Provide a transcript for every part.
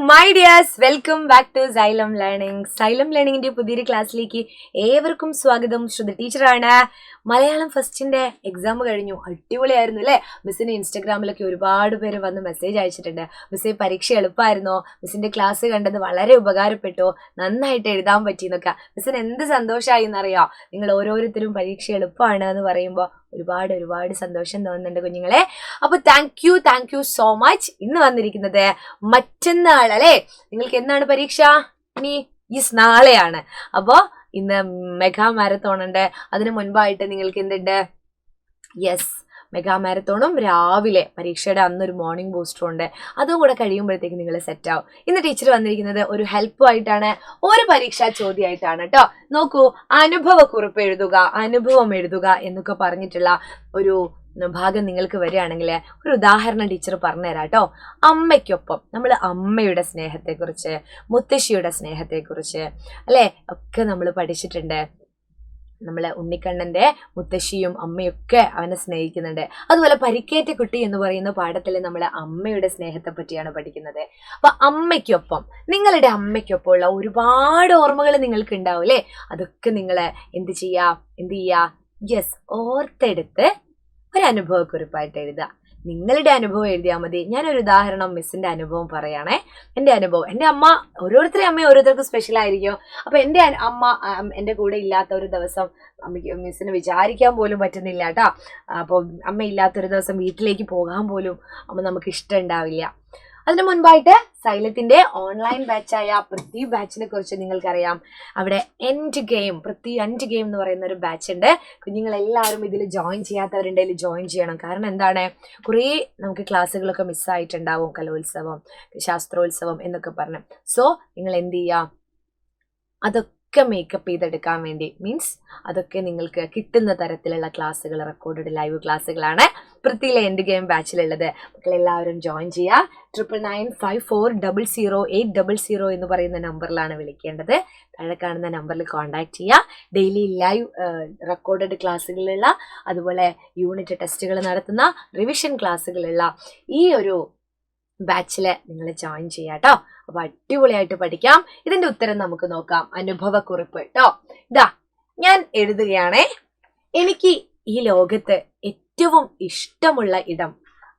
My dears, welcome back to Xylem learning. Xylem ലേണിംഗിന്റെ പുതിയൊരു ക്ലാസ്സിലേക്ക് ഏവർക്കും സ്വാഗതം. ശ്രുതി ടീച്ചറാണ്. മലയാളം ഫസ്റ്റിന്റെ എക്സാം കഴിഞ്ഞു, അടിപൊളിയായിരുന്നു അല്ലേ? മിസ്സിന് ഇൻസ്റ്റാഗ്രാമിലൊക്കെ ഒരുപാട് പേര് വന്ന് മെസ്സേജ് അയച്ചിട്ടുണ്ട്. മിസ്സേ പരീക്ഷ എളുപ്പമായിരുന്നോ, മിസ്സിന്റെ ക്ലാസ് കണ്ടത് വളരെ ഉപകാരപ്പെട്ടോ, നന്നായിട്ട് എഴുതാൻ പറ്റിയെന്നൊക്കെ. മിസ്സിന് എന്ത് സന്തോഷമായി എന്നറിയാം. നിങ്ങൾ ഓരോരുത്തരും പരീക്ഷ എളുപ്പമാണ് എന്ന് പറയുമ്പോൾ ഒരുപാട് ഒരുപാട് സന്തോഷം തോന്നുന്നുണ്ട് കുഞ്ഞുങ്ങളെ. അപ്പൊ താങ്ക് യു സോ മച്ച്. ഇന്ന് വന്നിരിക്കുന്നത് മറ്റന്നാൾ അല്ലെ? നിങ്ങൾക്ക് എന്നാണ് പരീക്ഷ? നാളെയാണ്. അപ്പോ ഇന്ന് മെഗാ മാരത്തോൺ ഉണ്ട്. അതിന് മുൻപായിട്ട് നിങ്ങൾക്ക് എന്തുണ്ട്? മെഗാ മാരത്തോണും രാവിലെ പരീക്ഷയുടെ അന്നൊരു മോർണിംഗ് ബൂസ്റ്ററും ഉണ്ട്. അതും കൂടെ കഴിയുമ്പോഴത്തേക്ക് നിങ്ങൾ സെറ്റ് ആവും. ഇന്ന് ടീച്ചർ വന്നിരിക്കുന്നത് ഒരു ഹെൽപ്പുമായിട്ടാണ്, ഒരു പരീക്ഷാ ചോദ്യമായിട്ടാണ് കേട്ടോ. നോക്കൂ, അനുഭവം എഴുതുക എന്നൊക്കെ പറഞ്ഞിട്ടുള്ള ഒരു ഭാഗം നിങ്ങൾക്ക് വരികയാണെങ്കിൽ ഒരു ഉദാഹരണം ടീച്ചർ പറഞ്ഞുതരാം കേട്ടോ. അമ്മയ്ക്കൊപ്പം നമ്മൾ അമ്മയുടെ സ്നേഹത്തെക്കുറിച്ച്, മുത്തശ്ശിയുടെ സ്നേഹത്തെക്കുറിച്ച് അല്ലേ ഒക്കെ നമ്മൾ പഠിച്ചിട്ടുണ്ട്. നമ്മളെ ഉണ്ണിക്കണ്ണന്റെ മുത്തശ്ശിയും അമ്മയൊക്കെ അവനെ സ്നേഹിക്കുന്നുണ്ട്. അതുപോലെ പരിക്കേറ്റ കുട്ടി എന്ന് പറയുന്ന പാഠത്തിൽ നമ്മളെ അമ്മയുടെ സ്നേഹത്തെ പറ്റിയാണ് പഠിക്കുന്നത്. അപ്പൊ അമ്മയ്ക്കൊപ്പം, നിങ്ങളുടെ അമ്മയ്ക്കൊപ്പം ഉള്ള ഒരുപാട് ഓർമ്മകൾ നിങ്ങൾക്ക് ഉണ്ടാവും അല്ലേ? അതൊക്കെ നിങ്ങൾ എന്ത് ചെയ്യാ? ഓർത്തെടുത്ത് ഒരു അനുഭവക്കുറിപ്പായിട്ട് എഴുതുക. നിങ്ങളുടെ അനുഭവം എഴുതിയാൽ മതി. ഞാനൊരു ഉദാഹരണം മിസ്സിന്റെ അനുഭവം പറയാണേ. എൻ്റെ അമ്മ, ഓരോരുത്തരുടെ അമ്മ ഓരോരുത്തർക്കും സ്പെഷ്യൽ ആയിരിക്കും. അപ്പൊ എൻ്റെ അമ്മ എൻ്റെ കൂടെ ഇല്ലാത്ത ഒരു ദിവസം അമ്മയ്ക്ക് മിസ്സിന് വിചാരിക്കാൻ പോലും പറ്റുന്നില്ല കേട്ടോ. അപ്പോൾ അമ്മ ഇല്ലാത്തൊരു ദിവസം വീട്ടിലേക്ക് പോകാൻ പോലും നമുക്ക് ഇഷ്ടം ഉണ്ടാവില്ല. അതിന് മുൻപായിട്ട് സൈലത്തിന്റെ ഓൺലൈൻ ബാച്ചായ പൃഥ്വി ബാച്ചിനെ കുറിച്ച് നിങ്ങൾക്കറിയാം. അവിടെ പൃഥ്വി എൻഡ് ഗെയിം എന്ന് പറയുന്ന ഒരു ബാച്ച് ഉണ്ട്. കുഞ്ഞുങ്ങളെല്ലാവരും ഇതിൽ ജോയിൻ ചെയ്യാത്തവരുണ്ടെങ്കിൽ ജോയിൻ ചെയ്യണം. കാരണം എന്താണ്, കുറേ നമുക്ക് ക്ലാസ്സുകളൊക്കെ മിസ്സായിട്ടുണ്ടാവും. കലോത്സവം, ശാസ്ത്രോത്സവം എന്നൊക്കെ പറഞ്ഞു. സോ നിങ്ങൾ എന്ത് ചെയ്യുക, അതൊക്കെ മേക്കപ്പ് ചെയ്തെടുക്കാൻ വേണ്ടി, അതൊക്കെ നിങ്ങൾക്ക് കിട്ടുന്ന തരത്തിലുള്ള ക്ലാസ്സുകൾ, റെക്കോർഡഡ് ലൈവ് ക്ലാസ്സുകളാണ് പൃഥ്വിയിലെ എൻഡ് ഗെയിം ബാച്ചിലുള്ളത്. മക്കളെല്ലാവരും ജോയിൻ ചെയ്യുക. 9954000800 എന്ന് പറയുന്ന നമ്പറിലാണ് വിളിക്കേണ്ടത്. താഴെ കാണുന്ന നമ്പറിൽ കോൺടാക്ട് ചെയ്യുക. ഡെയിലി ലൈവ് റെക്കോർഡഡ് ക്ലാസ്സുകളുള്ള, അതുപോലെ യൂണിറ്റ് ടെസ്റ്റുകൾ നടത്തുന്ന, റിവിഷൻ ക്ലാസ്സുകളുള്ള ഈ ഒരു ബാച്ചില് നിങ്ങൾ ജോയിൻ ചെയ്യാം കേട്ടോ. അപ്പൊ അടിപൊളിയായിട്ട് പഠിക്കാം. ഇതിന്റെ ഉത്തരം നമുക്ക് നോക്കാം. അനുഭവക്കുറിപ്പ് കേട്ടോ. ഞാൻ എഴുതുകയാണേ. എനിക്ക് ഈ ലോകത്ത് ഏറ്റവും ഇഷ്ടമുള്ള ഇടം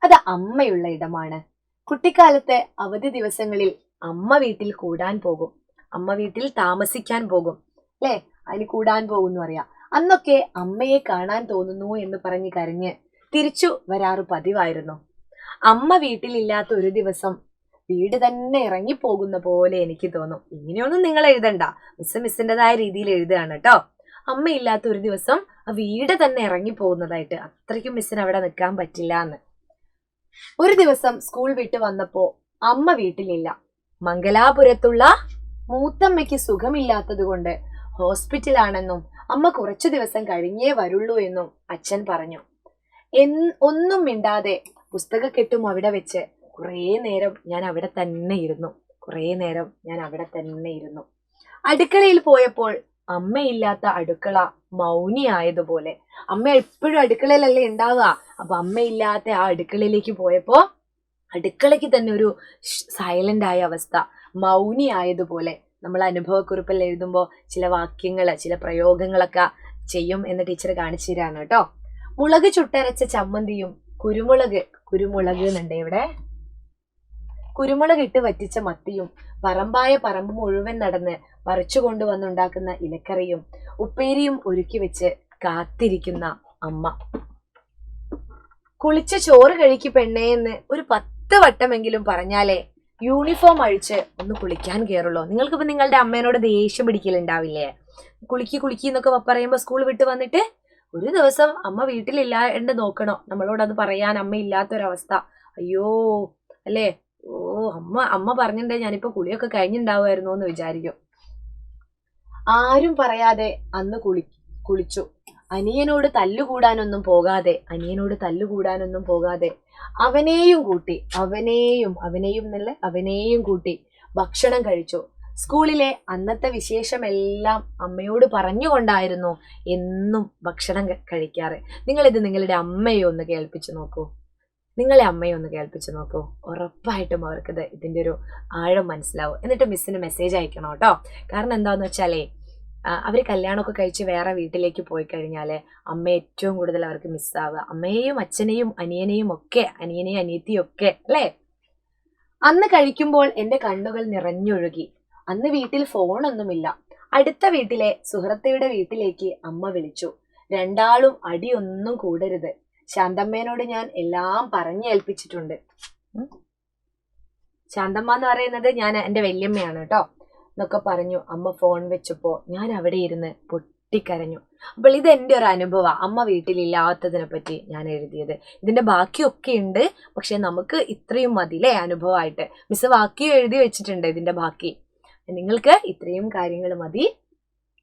അത് അമ്മയുള്ള ഇടമാണ്. കുട്ടിക്കാലത്തെ അവധി ദിവസങ്ങളിൽ അമ്മ വീട്ടിൽ താമസിക്കാൻ പോകും അല്ലെ? അതിന് കൂടാൻ പോകും എന്ന് പറയാം. അന്നൊക്കെ അമ്മയെ കാണാൻ തോന്നുന്നു എന്ന് പറഞ്ഞ് കരഞ്ഞ് തിരിച്ചു വരാറ് പതിവായിരുന്നു. അമ്മ വീട്ടിലില്ലാത്ത ഒരു ദിവസം വീട് തന്നെ ഇറങ്ങിപ്പോകുന്ന പോലെ എനിക്ക് തോന്നും. ഇങ്ങനെയൊന്നും നിങ്ങൾ എഴുതണ്ട, മിസ്സിൻ്റെതായ രീതിയിൽ എഴുതുകയാണ് കേട്ടോ. അമ്മയില്ലാത്ത ഒരു ദിവസം ആ വീട് തന്നെ ഇറങ്ങിപ്പോകുന്നതായിട്ട്, അത്രയ്ക്കും മിസ്സിന് അവിടെ നിൽക്കാൻ പറ്റില്ല എന്ന്. ഒരു ദിവസം സ്കൂൾ വിട്ട് വന്നപ്പോ അമ്മ വീട്ടിലില്ല. മംഗലാപുരത്തുള്ള മൂത്തമ്മയ്ക്ക് സുഖമില്ലാത്തത് കൊണ്ട് ഹോസ്പിറ്റലാണെന്നും അമ്മ കുറച്ചു ദിവസം കഴിഞ്ഞേ വരുള്ളൂ എന്നും അച്ഛൻ പറഞ്ഞു. ഒന്നും മിണ്ടാതെ പുസ്തകക്കെട്ടും അവിടെ വെച്ച് കുറേ നേരം ഞാൻ അവിടെ തന്നെ ഇരുന്നു. അടുക്കളയിൽ പോയപ്പോൾ അമ്മയില്ലാത്ത അടുക്കള മൗനിയായതുപോലെ. അമ്മ എപ്പോഴും അടുക്കളയിലല്ലേ ഉണ്ടാവുക. അപ്പൊ അമ്മയില്ലാത്ത ആ അടുക്കളയിലേക്ക് പോയപ്പോ അടുക്കളയ്ക്ക് തന്നെ ഒരു സൈലന്റ് ആയ അവസ്ഥ, മൗനിയായതുപോലെ. നമ്മൾ അനുഭവക്കുറിപ്പിൽ എഴുതുമ്പോൾ ചില വാക്യങ്ങൾ, ചില പ്രയോഗങ്ങളൊക്കെ ചെയ്യും എന്ന് ടീച്ചർ കാണിച്ചു തരാണ് കേട്ടോ. മുളക് ചുട്ടരച്ച ചമ്മന്തിയും കുരുമുളക് എന്നുണ്ട് ഇവിടെ. കുരുമുളക് ഇട്ട് വറ്റിച്ച മത്തിയും പറമ്പ് മുഴുവൻ നടന്ന് പറിച്ചു കൊണ്ടുവന്നുണ്ടാക്കുന്ന ഇലക്കറിയും ഉപ്പേരിയും ഒരുക്കി വെച്ച് കാത്തിരിക്കുന്ന അമ്മ. കുളിച്ച ചോറ് കഴിക്ക് പെണ്ണേ എന്ന് ഒരു 10 വട്ടമെങ്കിലും പറഞ്ഞാലേ യൂണിഫോം അഴിച്ച് ഒന്ന് കുളിക്കാൻ കയറുള്ളൂ. നിങ്ങൾക്കിപ്പോ നിങ്ങളുടെ അമ്മേനോട് ദേഷ്യം പിടിക്കലുണ്ടാവില്ലേ? കുളിക്ക് എന്നൊക്കെ പറയുമ്പോ സ്കൂൾ വിട്ട് വന്നിട്ട് ഒരു ദിവസം അമ്മ വീട്ടിലില്ല എന്ന് നോക്കണോ? നമ്മളോട് അത് പറയാൻ അമ്മ ഇല്ലാത്തൊരവസ്ഥ. അയ്യോ അല്ലേ? അമ്മ പറഞ്ഞിട്ടുണ്ടെ ഞാനിപ്പോ കുളിയൊക്കെ കഴിഞ്ഞിട്ടുണ്ടാവുമായിരുന്നു എന്ന് വിചാരിക്കും. ആരും പറയാതെ അന്ന് കുളിച്ചു. അനിയനോട് തല്ലുകൂടാനൊന്നും പോകാതെ അവനെയും കൂട്ടി ഭക്ഷണം കഴിച്ചു. സ്കൂളിലെ അന്നത്തെ വിശേഷമെല്ലാം അമ്മയോട് പറഞ്ഞുകൊണ്ടായിരുന്നു എന്നും ഭക്ഷണം കഴിക്കാറ്. നിങ്ങളിത് നിങ്ങളുടെ അമ്മയെ ഒന്ന് കേൾപ്പിച്ചു നോക്കൂ. നിങ്ങളെ അമ്മയെ ഒന്ന് കേൾപ്പിച്ച് നോക്കൂ. ഉറപ്പായിട്ടും അവർക്കിത് ഇതിൻ്റെ ഒരു ആഴം മനസ്സിലാവും. എന്നിട്ട് മിസ്സിന് മെസ്സേജ് അയക്കണം കേട്ടോ. കാരണം എന്താണെന്ന് വെച്ചാലേ അവർ കല്യാണമൊക്കെ കഴിച്ച് വേറെ വീട്ടിലേക്ക് പോയി കഴിഞ്ഞാൽ അമ്മ ഏറ്റവും കൂടുതൽ അവർക്ക് മിസ്സാവുക. അമ്മയെയും അച്ഛനെയും അനിയനെയും ഒക്കെ, അനിയനെയും അനിയത്തിയും ഒക്കെ അല്ലേ. അന്ന് കഴിക്കുമ്പോൾ എൻ്റെ കണ്ണുകൾ നിറഞ്ഞൊഴുകി. അന്ന് വീട്ടിൽ ഫോണൊന്നുമില്ല. അടുത്ത വീട്ടിലെ സുഹൃത്തയുടെ വീട്ടിലേക്ക് അമ്മ വിളിച്ചു. രണ്ടാളും അടിയൊന്നും കൂടരുത്. ശാന്തമ്മേനോട് ഞാൻ എല്ലാം പറഞ്ഞേൽപ്പിച്ചിട്ടുണ്ട്. ശാന്തമ്മ എന്ന് പറയുന്നത് ഞാൻ എൻ്റെ വല്യമ്മയാണ് കേട്ടോ എന്നൊക്കെ പറഞ്ഞു. അമ്മ ഫോൺ വെച്ചപ്പോ ഞാൻ അവിടെ ഇരുന്ന് പൊട്ടിക്കരഞ്ഞു. അപ്പോൾ ഇത് എൻ്റെ ഒരു അനുഭവമാണ്, അമ്മ വീട്ടിലില്ലാത്തതിനെ പറ്റി ഞാൻ എഴുതിയത്. ഇതിന്റെ ബാക്കിയൊക്കെ ഉണ്ട്, പക്ഷെ നമുക്ക് ഇത്രയും മതിലേ അനുഭവമായിട്ട്. മിസ് ബാക്കിയും എഴുതി വെച്ചിട്ടുണ്ട് ഇതിന്റെ ബാക്കി. നിങ്ങൾക്ക് ഇത്രയും കാര്യങ്ങൾ മതി.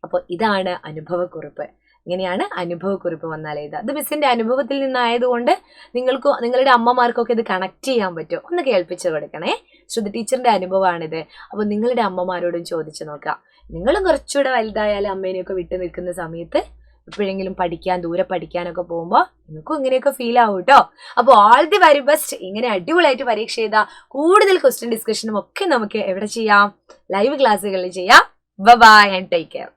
അപ്പോൾ ഇതാണ് അനുഭവക്കുറിപ്പ്. ഇങ്ങനെയാണ് അനുഭവക്കുറിപ്പ് വന്നാൽ എഴുതുക. അത് മിസ്സിന്റെ അനുഭവത്തിൽ നിന്നായതുകൊണ്ട് നിങ്ങൾക്കും നിങ്ങളുടെ അമ്മമാർക്കൊക്കെ ഇത് കണക്ട് ചെയ്യാൻ പറ്റും. ഒന്ന് കേൾപ്പിച്ചു കൊടുക്കണേ. ശ്രുതി ടീച്ചറിന്റെ അനുഭവമാണിത്. അപ്പോൾ നിങ്ങളുടെ അമ്മമാരോടും ചോദിച്ചു നോക്കുക. നിങ്ങളും കുറച്ചുകൂടെ വലുതായാലും അമ്മേനെയൊക്കെ വിട്ടു നിൽക്കുന്ന സമയത്ത് എപ്പോഴെങ്കിലും ദൂരെ പഠിക്കാനൊക്കെ പോകുമ്പോൾ നിങ്ങൾക്കും ഇങ്ങനെയൊക്കെ ഫീൽ ആവും കേട്ടോ. അപ്പോൾ ഓൾ ദി വെരി ബെസ്റ്റ്. ഇങ്ങനെ അടിപൊളിയായിട്ട് പരീക്ഷ ചെയ്താൽ കൂടുതൽ ക്വസ്റ്റ്യൻ ഡിസ്കഷനും ഒക്കെ നമുക്ക് എവിടെ ചെയ്യാം? ലൈവ് ക്ലാസ്സുകളിൽ ചെയ്യാം. Bye and take care.